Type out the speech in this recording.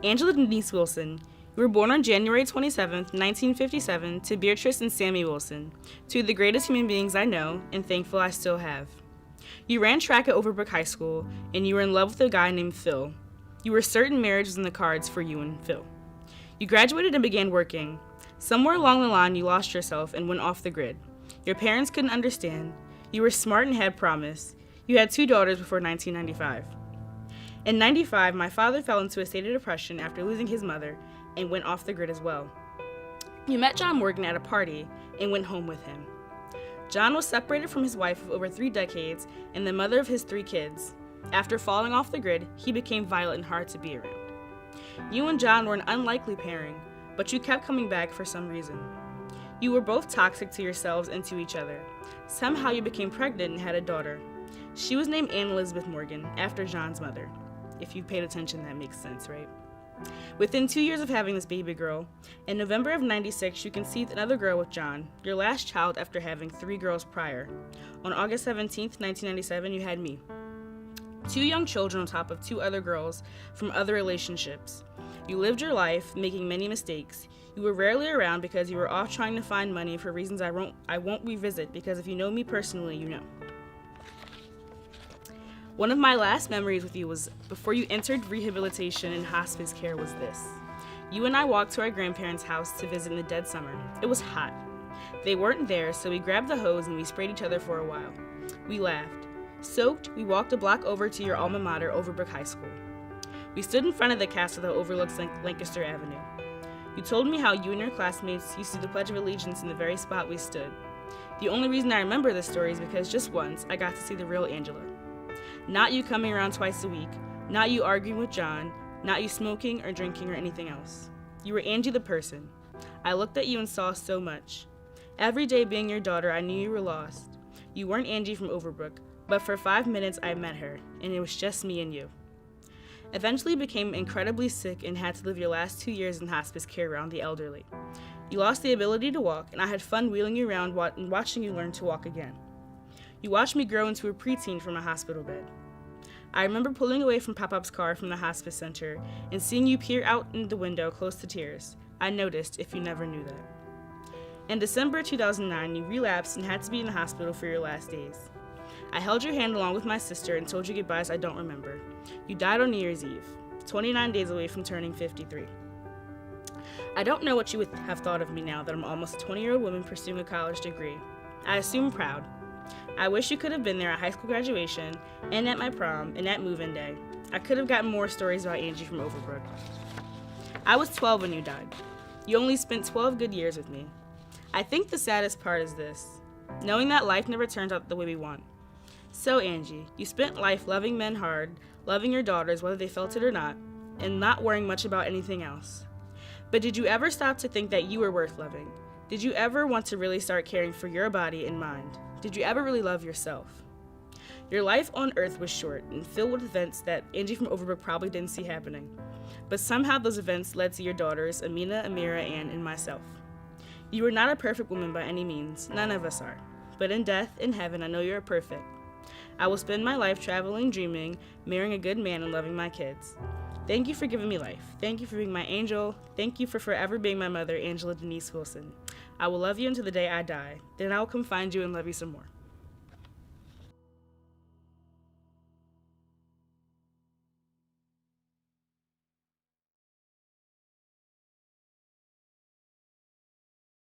Angela Denise Wilson, you were born on January 27th, 1957, to Beatrice and Sammy Wilson, two of the greatest human beings I know, and thankful I still have. You ran track at Overbrook High School, and you were in love with a guy named Phil. You were certain marriage was in the cards for you and Phil. You graduated and began working. Somewhere along the line, you lost yourself and went off the grid. Your parents couldn't understand. You were smart and had promise. You had 2 daughters before 1995. In 95, my father fell into a state of depression after losing his mother and went off the grid as well. You met John Morgan at a party and went home with him. John was separated from his wife of over 3 decades and the mother of his 3 kids. After falling off the grid, he became violent and hard to be around. You and John were an unlikely pairing, but you kept coming back for some reason. You were both toxic to yourselves and to each other. Somehow you became pregnant and had a daughter. She was named Anne Elizabeth Morgan, after John's mother. If you paid attention, that makes sense, right? Within 2 years of having this baby girl, in November of 96, you conceived another girl with John, your last child after having 3 girls prior. On August 17th, 1997, you had me. 2 young children on top of 2 other girls from other relationships. You lived your life, making many mistakes. You were rarely around because you were off trying to find money for reasons I won't revisit, because if you know me personally, you know. One of my last memories with you was before you entered rehabilitation and hospice care was this. You and I walked to our grandparents' house to visit in the dead summer. It was hot. They weren't there, so we grabbed the hose and we sprayed each other for a while. We laughed. Soaked, we walked a block over to your alma mater, Overbrook High School. We stood in front of the castle that overlooks Lancaster Avenue. You told me how you and your classmates used to do the Pledge of Allegiance in the very spot we stood. The only reason I remember this story is because just once, I got to see the real Angela. Not you coming around twice a week, not you arguing with John, not you smoking or drinking or anything else. You were Angie the person. I looked at you and saw so much. Every day being your daughter, I knew you were lost. You weren't Angie from Overbrook, but for 5 minutes I met her, and it was just me and you. Eventually became incredibly sick and had to live your last 2 years in hospice care around the elderly. You lost the ability to walk, and I had fun wheeling you around and watching you learn to walk again. You watched me grow into a preteen from a hospital bed. I remember pulling away from Pop-Up's car from the hospice center and seeing you peer out in the window close to tears. I noticed, if you never knew that. In December 2009, you relapsed and had to be in the hospital for your last days. I held your hand along with my sister and told you goodbyes I don't remember. You died on New Year's Eve, 29 days away from turning 53. I don't know what you would have thought of me now that I'm almost a 20-year-old woman pursuing a college degree. I assume proud. I wish you could have been there at high school graduation, and at my prom, and at move-in day. I could have gotten more stories about Angie from Overbrook. I was 12 when you died. You only spent 12 good years with me. I think the saddest part is this, knowing that life never turns out the way we want. So Angie, you spent life loving men hard, loving your daughters whether they felt it or not, and not worrying much about anything else. But did you ever stop to think that you were worth loving? Did you ever want to really start caring for your body and mind? Did you ever really love yourself? Your life on Earth was short and filled with events that Angie from Overbrook probably didn't see happening. But somehow those events led to your daughters, Amina, Amira, Ann, and myself. You were not a perfect woman by any means. None of us are. But in death, in heaven, I know you are perfect. I will spend my life traveling, dreaming, marrying a good man, and loving my kids. Thank you for giving me life. Thank you for being my angel. Thank you for forever being my mother, Angela Denise Wilson. I will love you until the day I die. Then I will come find you and love you some more.